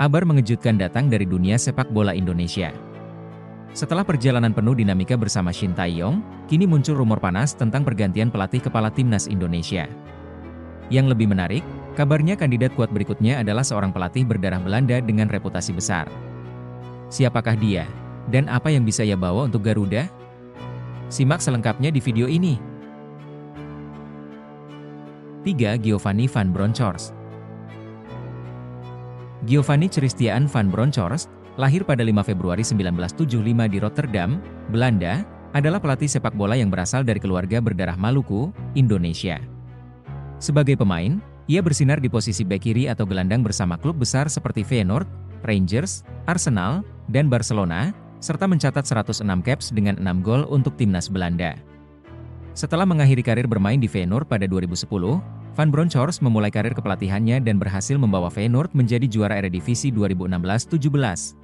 Kabar mengejutkan datang dari dunia sepak bola Indonesia. Setelah perjalanan penuh dinamika bersama Shin Tae-yong, kini muncul rumor panas tentang pergantian pelatih kepala timnas Indonesia. Yang lebih menarik, kabarnya kandidat kuat berikutnya adalah seorang pelatih berdarah Belanda dengan reputasi besar. Siapakah dia? Dan apa yang bisa ia bawa untuk Garuda? Simak selengkapnya di video ini. 3. Giovanni van Bronckhorst. Giovanni Christian van Bronckhorst, lahir pada 5 Februari 1975 di Rotterdam, Belanda, adalah pelatih sepak bola yang berasal dari keluarga berdarah Maluku, Indonesia. Sebagai pemain, ia bersinar di posisi bek kiri atau gelandang bersama klub besar seperti Feyenoord, Rangers, Arsenal, dan Barcelona, serta mencatat 106 caps dengan 6 gol untuk timnas Belanda. Setelah mengakhiri karir bermain di Feyenoord pada 2010, Van Bronckhorst memulai karir kepelatihannya dan berhasil membawa Feyenoord menjadi juara Eredivisie 2016-17,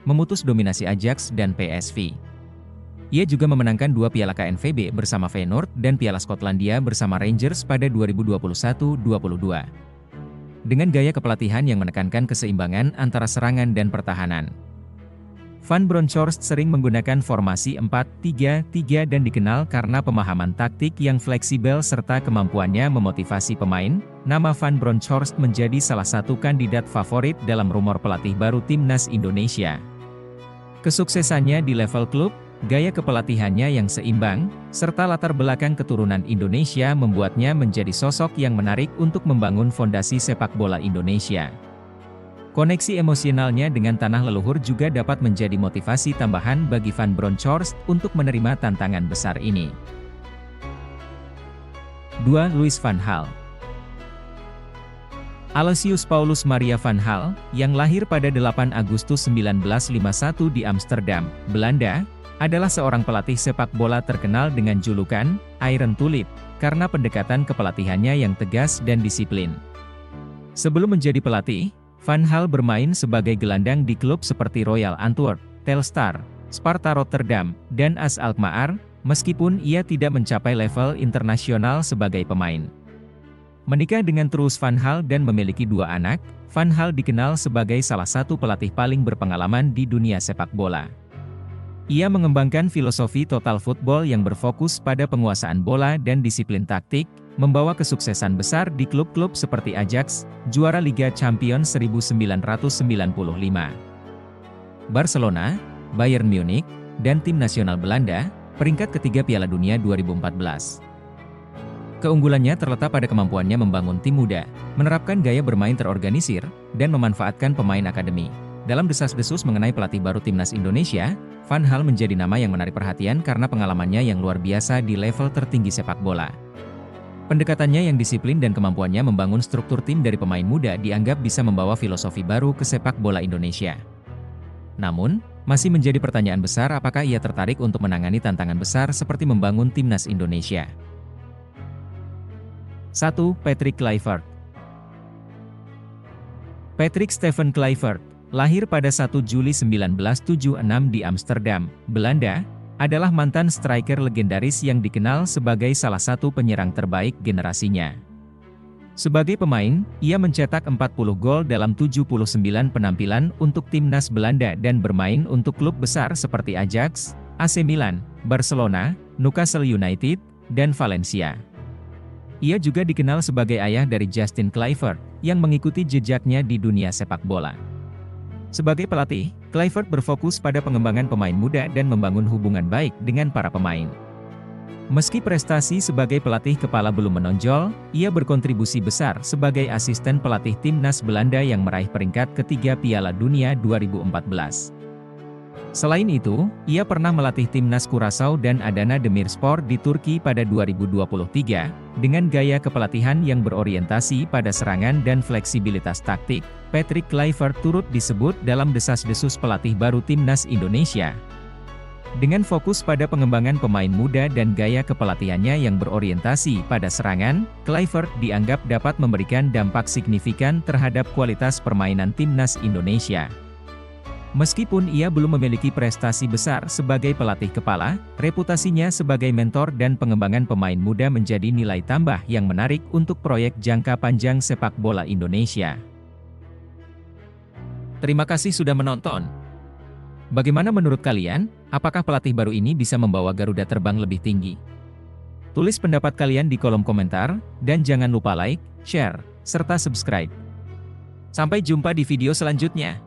memutus dominasi Ajax dan PSV. Ia juga memenangkan 2 piala KNVB bersama Feyenoord dan Piala Skotlandia bersama Rangers pada 2021-22. Dengan gaya kepelatihan yang menekankan keseimbangan antara serangan dan pertahanan, Van Bronckhorst sering menggunakan formasi 4-3-3 dan dikenal karena pemahaman taktik yang fleksibel serta kemampuannya memotivasi pemain. Nama Van Bronckhorst menjadi salah satu kandidat favorit dalam rumor pelatih baru timnas Indonesia. Kesuksesannya di level klub, gaya kepelatihannya yang seimbang, serta latar belakang keturunan Indonesia membuatnya menjadi sosok yang menarik untuk membangun fondasi sepak bola Indonesia. Koneksi emosionalnya dengan tanah leluhur juga dapat menjadi motivasi tambahan bagi Van Bronckhorst untuk menerima tantangan besar ini. 2. Louis van Gaal. Aloysius Paulus Maria van Gaal, yang lahir pada 8 Agustus 1951 di Amsterdam, Belanda, adalah seorang pelatih sepak bola terkenal dengan julukan Iron Tulip, karena pendekatan kepelatihannya yang tegas dan disiplin. Sebelum menjadi pelatih, Van Gaal bermain sebagai gelandang di klub seperti Royal Antwerp, Telstar, Sparta Rotterdam, dan AS Alkmaar, meskipun ia tidak mencapai level internasional sebagai pemain. Menikah dengan Truus van Gaal dan memiliki 2 anak, Van Gaal dikenal sebagai salah satu pelatih paling berpengalaman di dunia sepak bola. Ia mengembangkan filosofi total football yang berfokus pada penguasaan bola dan disiplin taktik, membawa kesuksesan besar di klub-klub seperti Ajax, juara Liga Champions 1995, Barcelona, Bayern Munich, dan tim nasional Belanda, peringkat ketiga Piala Dunia 2014. Keunggulannya terletak pada kemampuannya membangun tim muda, menerapkan gaya bermain terorganisir, dan memanfaatkan pemain akademi. Dalam desas-desus mengenai pelatih baru timnas Indonesia, Van Gaal menjadi nama yang menarik perhatian karena pengalamannya yang luar biasa di level tertinggi sepak bola. Pendekatannya yang disiplin dan kemampuannya membangun struktur tim dari pemain muda dianggap bisa membawa filosofi baru ke sepak bola Indonesia. Namun, masih menjadi pertanyaan besar apakah ia tertarik untuk menangani tantangan besar seperti membangun timnas Indonesia. 1. Patrick Kluivert. Patrick Stephen Kluivert, lahir pada 1 Juli 1976 di Amsterdam, Belanda, adalah mantan striker legendaris yang dikenal sebagai salah satu penyerang terbaik generasinya. Sebagai pemain, ia mencetak 40 gol dalam 79 penampilan untuk timnas Belanda dan bermain untuk klub besar seperti Ajax, AC Milan, Barcelona, Newcastle United, dan Valencia. Ia juga dikenal sebagai ayah dari Justin Kluivert, yang mengikuti jejaknya di dunia sepak bola. Sebagai pelatih, Kluivert berfokus pada pengembangan pemain muda dan membangun hubungan baik dengan para pemain. Meski prestasi sebagai pelatih kepala belum menonjol, ia berkontribusi besar sebagai asisten pelatih timnas Belanda yang meraih peringkat ketiga Piala Dunia 2014. Selain itu, ia pernah melatih timnas Curaçao dan Adana Demirspor di Turki pada 2023, dengan gaya kepelatihan yang berorientasi pada serangan dan fleksibilitas taktik. Patrick Kluivert turut disebut dalam desas-desus pelatih baru timnas Indonesia. Dengan fokus pada pengembangan pemain muda dan gaya kepelatihannya yang berorientasi pada serangan, Kluivert dianggap dapat memberikan dampak signifikan terhadap kualitas permainan timnas Indonesia. Meskipun ia belum memiliki prestasi besar sebagai pelatih kepala, reputasinya sebagai mentor dan pengembangan pemain muda menjadi nilai tambah yang menarik untuk proyek jangka panjang sepak bola Indonesia. Terima kasih sudah menonton. Bagaimana menurut kalian? Apakah pelatih baru ini bisa membawa Garuda terbang lebih tinggi? Tulis pendapat kalian di kolom komentar, dan jangan lupa like, share, serta subscribe. Sampai jumpa di video selanjutnya.